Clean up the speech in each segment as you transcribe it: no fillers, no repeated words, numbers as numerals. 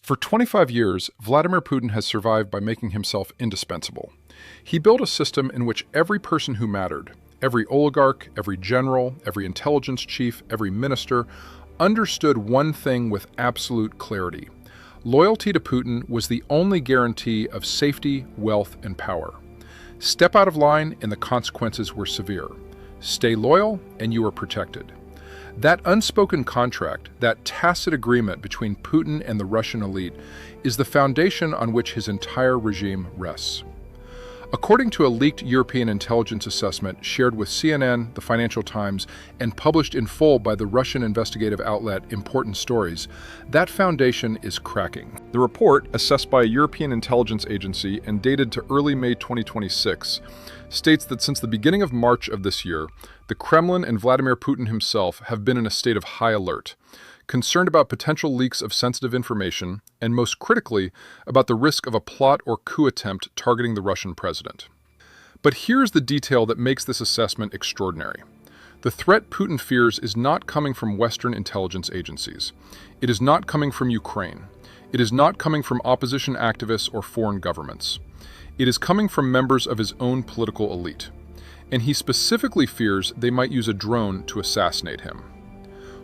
For 25 years, Vladimir Putin has survived by making himself indispensable. He built a system in which every person who mattered, every oligarch, every general, every intelligence chief, every minister, understood one thing with absolute clarity. Loyalty to Putin was the only guarantee of safety, wealth, and power. Step out of line and the consequences were severe. Stay loyal and you are protected. That unspoken contract, that tacit agreement between Putin and the Russian elite, is the foundation on which his entire regime rests. According to a leaked European intelligence assessment shared with CNN, the Financial Times, and published in full by the Russian investigative outlet Important Stories, that foundation is cracking. The report, assessed by a European intelligence agency and dated to early May 2026, states that since the beginning of March of this year, the Kremlin and Vladimir Putin himself have been in a state of high alert, concerned about potential leaks of sensitive information, and most critically, about the risk of a plot or coup attempt targeting the Russian president. But here's the detail that makes this assessment extraordinary. The threat Putin fears is not coming from Western intelligence agencies. It is not coming from Ukraine. It is not coming from opposition activists or foreign governments. It is coming from members of his own political elite. And he specifically fears they might use a drone to assassinate him.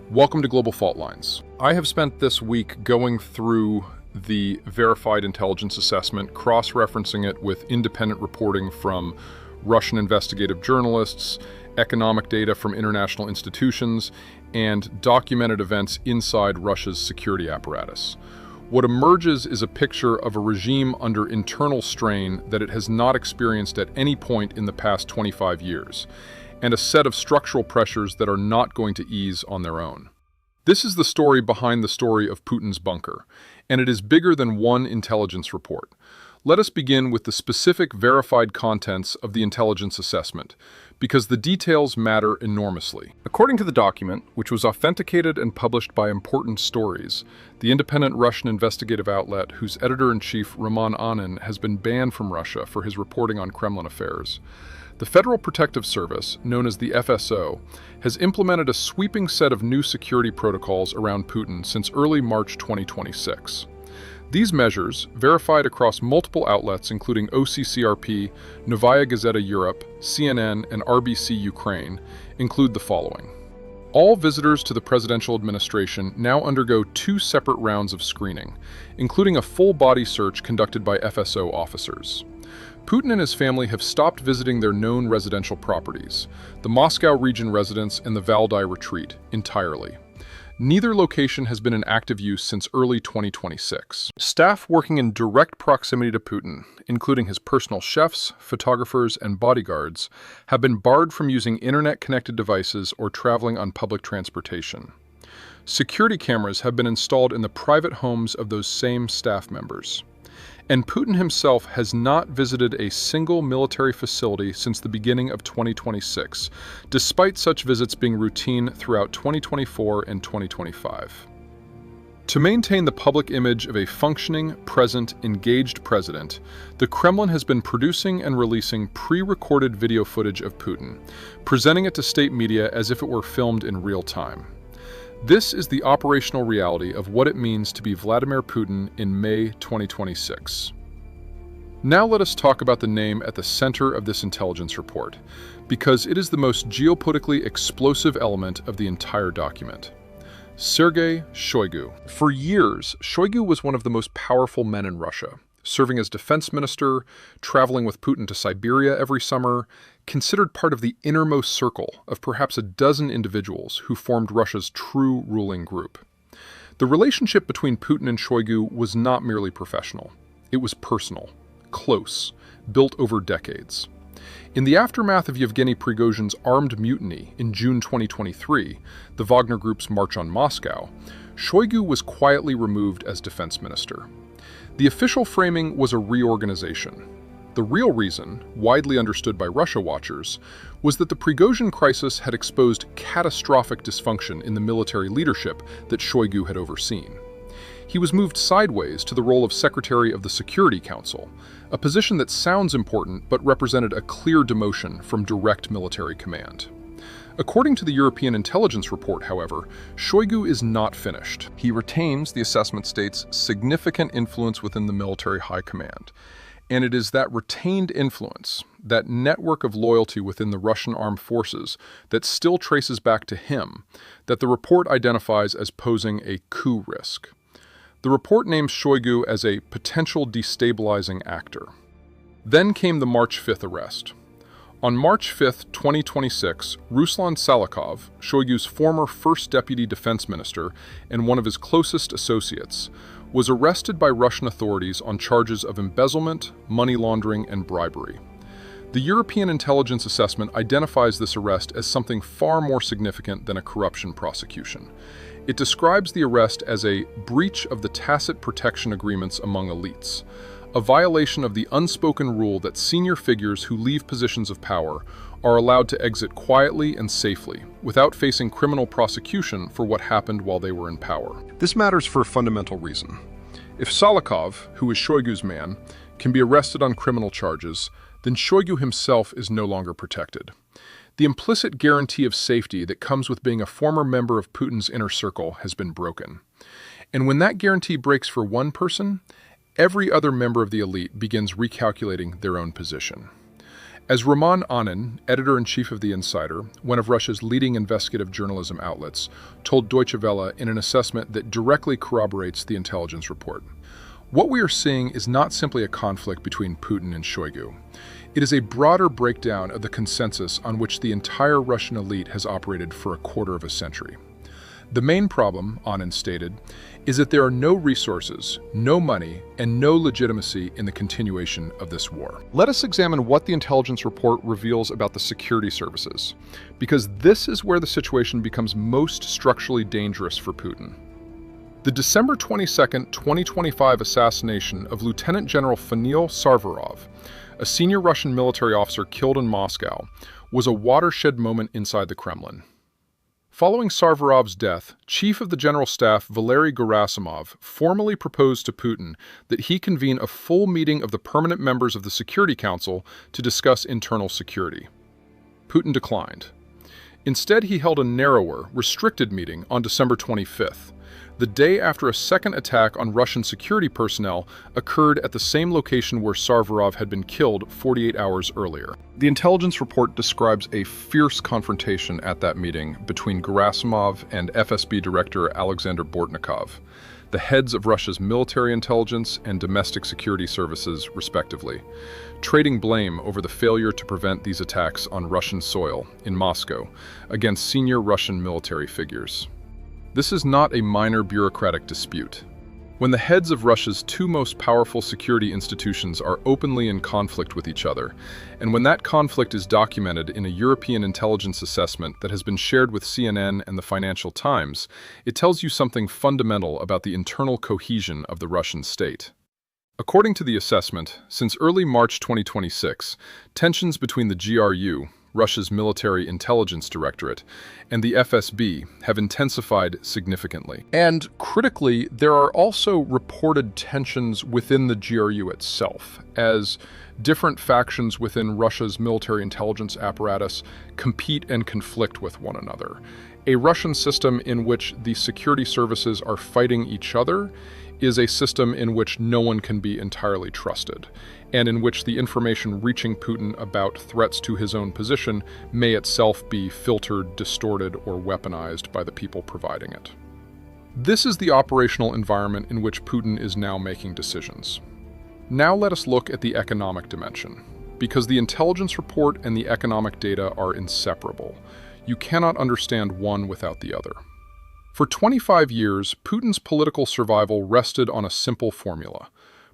Welcome to Global Fault Lines. I have spent this week going through the verified intelligence assessment, cross-referencing it with independent reporting from Russian investigative journalists, economic data from international institutions, and documented events inside Russia's security apparatus. What emerges is a picture of a regime under internal strain that it has not experienced at any point in the past 25 years, and a set of structural pressures that are not going to ease on their own. This is the story behind the story of Putin's bunker, and it is bigger than one intelligence report. Let us begin with the specific verified contents of the intelligence assessment, because the details matter enormously. According to the document, which was authenticated and published by Important Stories, the independent Russian investigative outlet whose editor-in-chief Roman Anin has been banned from Russia for his reporting on Kremlin affairs, the Federal Protective Service, known as the FSO, has implemented a sweeping set of new security protocols around Putin since early March 2026. These measures, verified across multiple outlets including OCCRP, Novaya Gazeta Europe, CNN, and RBC Ukraine, include the following. All visitors to the presidential administration now undergo 2 separate rounds of screening, including a full-body search conducted by FSO officers. Putin and his family have stopped visiting their known residential properties, the Moscow region residence and the Valdai retreat, entirely. Neither location has been in active use since early 2026. Staff working in direct proximity to Putin, including his personal chefs, photographers, and bodyguards, have been barred from using internet-connected devices or traveling on public transportation. Security cameras have been installed in the private homes of those same staff members. And Putin himself has not visited a single military facility since the beginning of 2026, despite such visits being routine throughout 2024 and 2025. To maintain the public image of a functioning, present, engaged president, the Kremlin has been producing and releasing pre-recorded video footage of Putin, presenting it to state media as if it were filmed in real time. This is the operational reality of what it means to be Vladimir Putin in May 2026. Now let us talk about the name at the center of this intelligence report, because it is the most geopolitically explosive element of the entire document. Sergei Shoigu. For years, Shoigu was one of the most powerful men in Russia, serving as defense minister, traveling with Putin to Siberia every summer, considered part of the innermost circle of perhaps a dozen individuals who formed Russia's true ruling group. The relationship between Putin and Shoigu was not merely professional. It was personal, close, built over decades. In the aftermath of Yevgeny Prigozhin's armed mutiny in June 2023, the Wagner Group's march on Moscow, Shoigu was quietly removed as defense minister. The official framing was a reorganization. The real reason, widely understood by Russia watchers, was that the Prigozhin crisis had exposed catastrophic dysfunction in the military leadership that Shoigu had overseen. He was moved sideways to the role of Secretary of the Security Council, a position that sounds important but represented a clear demotion from direct military command. According to the European intelligence report, however, Shoigu is not finished. He retains, the assessment states, significant influence within the military high command. And it is that retained influence, that network of loyalty within the Russian armed forces that still traces back to him, that the report identifies as posing a coup risk. The report names Shoigu as a potential destabilizing actor. Then came the March 5th arrest. On March 5, 2026, Ruslan Salakov, Shoigu's former first deputy defense minister and one of his closest associates, was arrested by Russian authorities on charges of embezzlement, money laundering, and bribery. The European intelligence assessment identifies this arrest as something far more significant than a corruption prosecution. It describes the arrest as a breach of the tacit protection agreements among elites, a violation of the unspoken rule that senior figures who leave positions of power are allowed to exit quietly and safely, without facing criminal prosecution for what happened while they were in power. This matters for a fundamental reason. If Salakov, who is Shoigu's man, can be arrested on criminal charges, then Shoigu himself is no longer protected. The implicit guarantee of safety that comes with being a former member of Putin's inner circle has been broken. And when that guarantee breaks for one person, every other member of the elite begins recalculating their own position. As Roman Anin, editor-in-chief of The Insider, one of Russia's leading investigative journalism outlets, told Deutsche Welle in an assessment that directly corroborates the intelligence report, what we are seeing is not simply a conflict between Putin and Shoigu. It is a broader breakdown of the consensus on which the entire Russian elite has operated for a quarter of a century. The main problem, Anin stated, is that there are no resources, no money, and no legitimacy in the continuation of this war. Let us examine what the intelligence report reveals about the security services, because this is where the situation becomes most structurally dangerous for Putin. The December 22, 2025 assassination of Lieutenant General Fanil Sarvarov, a senior Russian military officer killed in Moscow, was a watershed moment inside the Kremlin. Following Sarvarov's death, Chief of the General Staff Valery Gerasimov formally proposed to Putin that he convene a full meeting of the permanent members of the Security Council to discuss internal security. Putin declined. Instead, he held a narrower, restricted meeting on December 25th, the day after a second attack on Russian security personnel occurred at the same location where Sarvarov had been killed 48 hours earlier. The intelligence report describes a fierce confrontation at that meeting between Gerasimov and FSB Director Alexander Bortnikov, the heads of Russia's military intelligence and domestic security services, respectively, trading blame over the failure to prevent these attacks on Russian soil in Moscow against senior Russian military figures. This is not a minor bureaucratic dispute. When the heads of Russia's two most powerful security institutions are openly in conflict with each other, and when that conflict is documented in a European intelligence assessment that has been shared with CNN and the Financial Times, it tells you something fundamental about the internal cohesion of the Russian state. According to the assessment, since early March 2026, tensions between the GRU, Russia's Military Intelligence Directorate, and the FSB have intensified significantly. And critically, there are also reported tensions within the GRU itself, as different factions within Russia's military intelligence apparatus compete and conflict with one another. A Russian system in which the security services are fighting each other is a system in which no one can be entirely trusted, and in which the information reaching Putin about threats to his own position may itself be filtered, distorted, or weaponized by the people providing it. This is the operational environment in which Putin is now making decisions. Now let us look at the economic dimension, because the intelligence report and the economic data are inseparable. You cannot understand one without the other. For 25 years, Putin's political survival rested on a simple formula: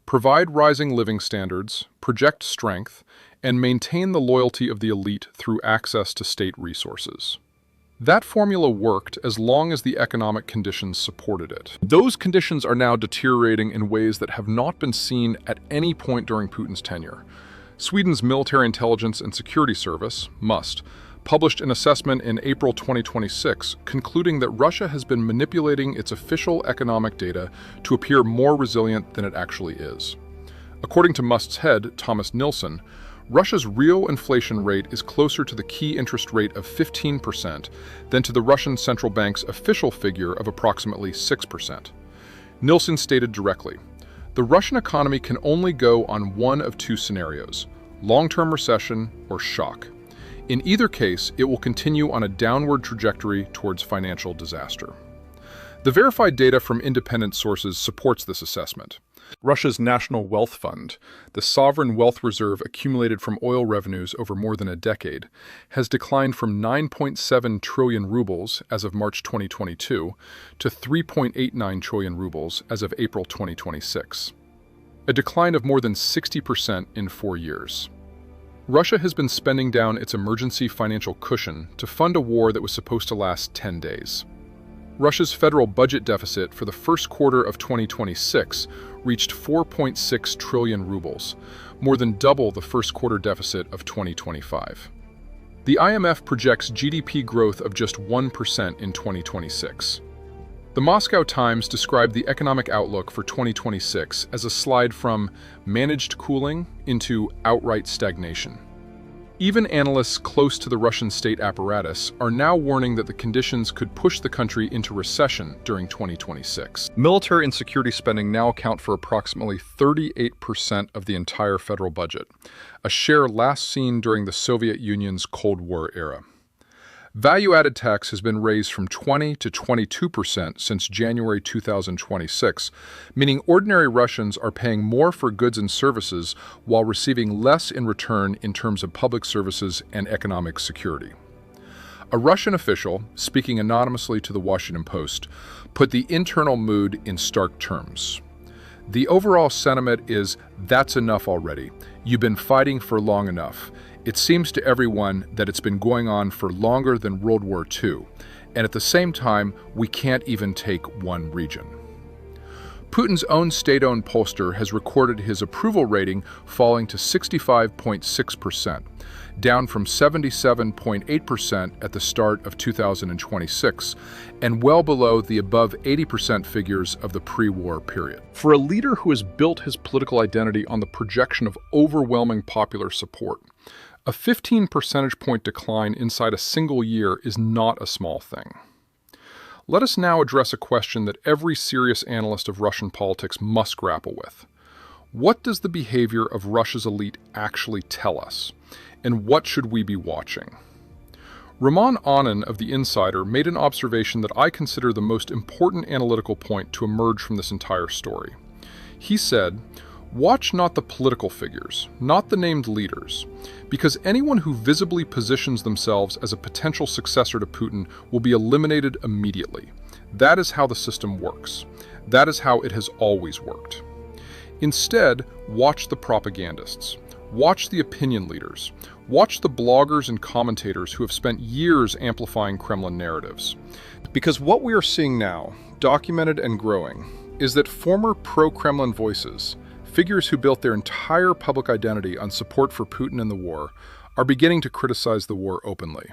provide rising living standards, project strength, and maintain the loyalty of the elite through access to state resources. That formula worked as long as the economic conditions supported it. Those conditions are now deteriorating in ways that have not been seen at any point during Putin's tenure. Sweden's Military Intelligence and Security Service, MUST, published an assessment in April 2026 concluding that Russia has been manipulating its official economic data to appear more resilient than it actually is. According to MUST's head, Thomas Nilsson, Russia's real inflation rate is closer to the key interest rate of 15% than to the Russian central bank's official figure of approximately 6%. Nielsen stated directly, "The Russian economy can only go on one of two scenarios: long-term recession or shock. In either case, it will continue on a downward trajectory towards financial disaster." The verified data from independent sources supports this assessment. Russia's National Wealth Fund, the sovereign wealth reserve accumulated from oil revenues over more than a decade, has declined from 9.7 trillion rubles as of March 2022 to 3.89 trillion rubles as of April 2026. A decline of more than 60% in 4 years. Russia has been spending down its emergency financial cushion to fund a war that was supposed to last 10 days. Russia's federal budget deficit for the first quarter of 2026 reached 4.6 trillion rubles, more than double the first quarter deficit of 2025. The IMF projects GDP growth of just 1% in 2026. The Moscow Times described the economic outlook for 2026 as a slide from managed cooling into outright stagnation. Even analysts close to the Russian state apparatus are now warning that the conditions could push the country into recession during 2026. Military and security spending now account for approximately 38% of the entire federal budget, a share last seen during the Soviet Union's Cold War era. Value-added tax has been raised from 20 to 22% since January 2026, meaning ordinary Russians are paying more for goods and services while receiving less in return in terms of public services and economic security. A Russian official, speaking anonymously to the Washington Post, put the internal mood in stark terms. The overall sentiment is, "That's enough already. You've been fighting for long enough. It seems to everyone that it's been going on for longer than World War II, and at the same time, we can't even take one region." Putin's own state-owned pollster has recorded his approval rating falling to 65.6%, down from 77.8% at the start of 2026, and well below the above 80% figures of the pre-war period. For a leader who has built his political identity on the projection of overwhelming popular support, a 15 percentage point decline inside a single year is not a small thing. Let us now address a question that every serious analyst of Russian politics must grapple with. What does the behavior of Russia's elite actually tell us? And what should we be watching? Roman Anin of The Insider made an observation that I consider the most important analytical point to emerge from this entire story. He said, "Watch not the political figures, not the named leaders, because anyone who visibly positions themselves as a potential successor to Putin will be eliminated immediately. That is how the system works. That is how it has always worked. Instead, watch the propagandists. Watch the opinion leaders. Watch the bloggers and commentators who have spent years amplifying Kremlin narratives. Because what we are seeing now, documented and growing, is that former pro-Kremlin voices, figures who built their entire public identity on support for Putin and the war, are beginning to criticize the war openly.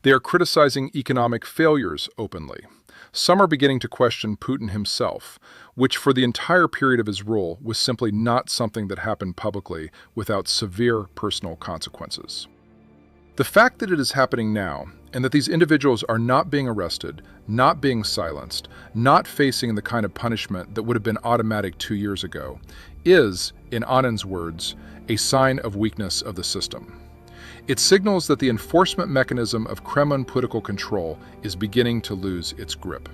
They are criticizing economic failures openly. Some are beginning to question Putin himself, which for the entire period of his rule was simply not something that happened publicly without severe personal consequences. The fact that it is happening now, and that these individuals are not being arrested, not being silenced, not facing the kind of punishment that would have been automatic 2 years ago, is, in Anin's words, a sign of weakness of the system. It signals that the enforcement mechanism of Kremlin political control is beginning to lose its grip.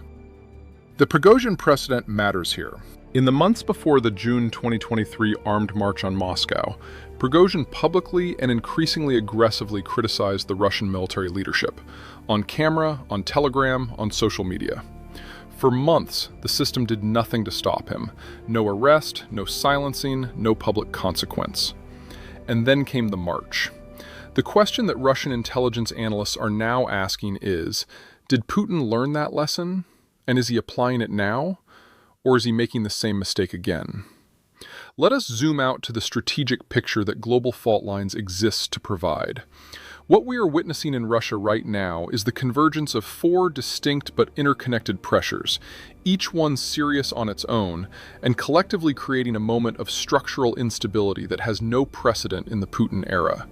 The Prigozhin precedent matters here. In the months before the June 2023 armed march on Moscow, Prigozhin publicly and increasingly aggressively criticized the Russian military leadership, on camera, on Telegram, on social media. For months, the system did nothing to stop him. No arrest, no silencing, no public consequence. And then came the march. The question that Russian intelligence analysts are now asking is, did Putin learn that lesson? And is he applying it now? Or is he making the same mistake again? Let us zoom out to the strategic picture that global fault lines exist to provide. What we are witnessing in Russia right now is the convergence of four distinct but interconnected pressures, each one serious on its own, and collectively creating a moment of structural instability that has no precedent in the Putin era.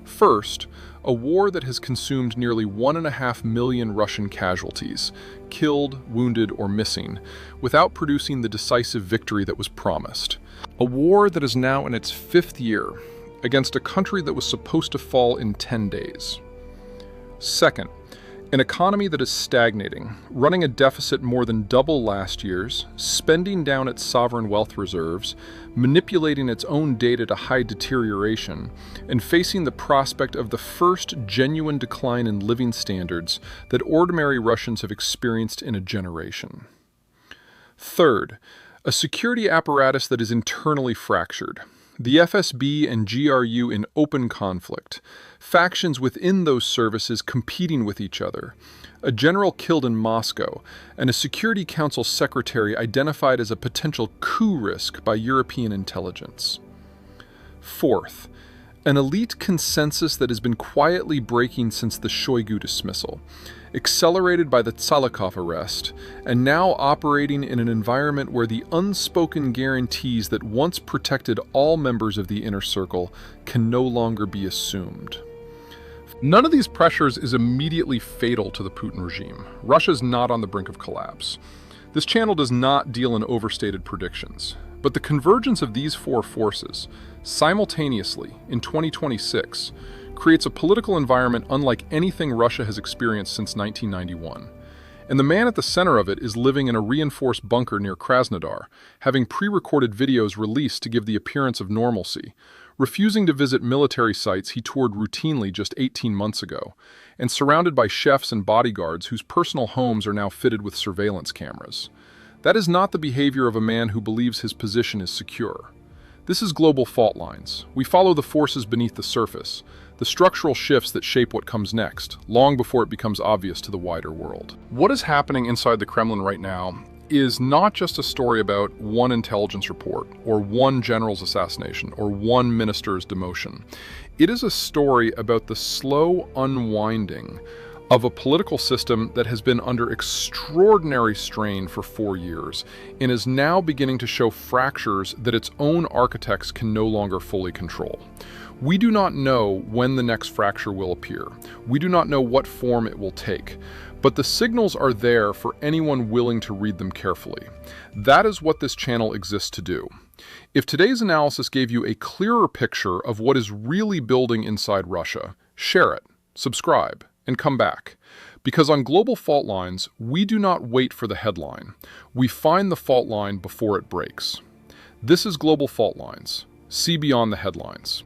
First, a war that has consumed nearly 1.5 million Russian casualties, killed, wounded, or missing, without producing the decisive victory that was promised. A war that is now in its 5th year, against a country that was supposed to fall in 10 days. Second, an economy that is stagnating, running a deficit more than double last year's, spending down its sovereign wealth reserves, manipulating its own data to hide deterioration, and facing the prospect of the first genuine decline in living standards that ordinary Russians have experienced in a generation. Third, a security apparatus that is internally fractured. The FSB and GRU in open conflict, factions within those services competing with each other, a general killed in Moscow, and a Security Council secretary identified as a potential coup risk by European intelligence. Fourth, an elite consensus that has been quietly breaking since the Shoigu dismissal, accelerated by the Tsalikov arrest, and now operating in an environment where the unspoken guarantees that once protected all members of the inner circle can no longer be assumed. None of these pressures is immediately fatal to the Putin regime. Russia's not on the brink of collapse. This channel does not deal in overstated predictions. But the convergence of these four forces, simultaneously, in 2026, creates a political environment unlike anything Russia has experienced since 1991. And the man at the center of it is living in a reinforced bunker near Krasnodar, having pre-recorded videos released to give the appearance of normalcy, refusing to visit military sites he toured routinely just 18 months ago, and surrounded by chefs and bodyguards whose personal homes are now fitted with surveillance cameras. That is not the behavior of a man who believes his position is secure. This is global fault lines. We follow the forces beneath the surface, the structural shifts that shape what comes next, long before it becomes obvious to the wider world. What is happening inside the Kremlin right now is not just a story about one intelligence report, or one general's assassination, or one minister's demotion. It is a story about the slow unwinding of a political system that has been under extraordinary strain for 4 years and is now beginning to show fractures that its own architects can no longer fully control. We do not know when the next fracture will appear. We do not know what form it will take, but the signals are there for anyone willing to read them carefully. That is what this channel exists to do. If today's analysis gave you a clearer picture of what is really building inside Russia, share it, subscribe, and come back. Because on Global Fault Lines, we do not wait for the headline. We find the fault line before it breaks. This is Global Fault Lines. See beyond the headlines.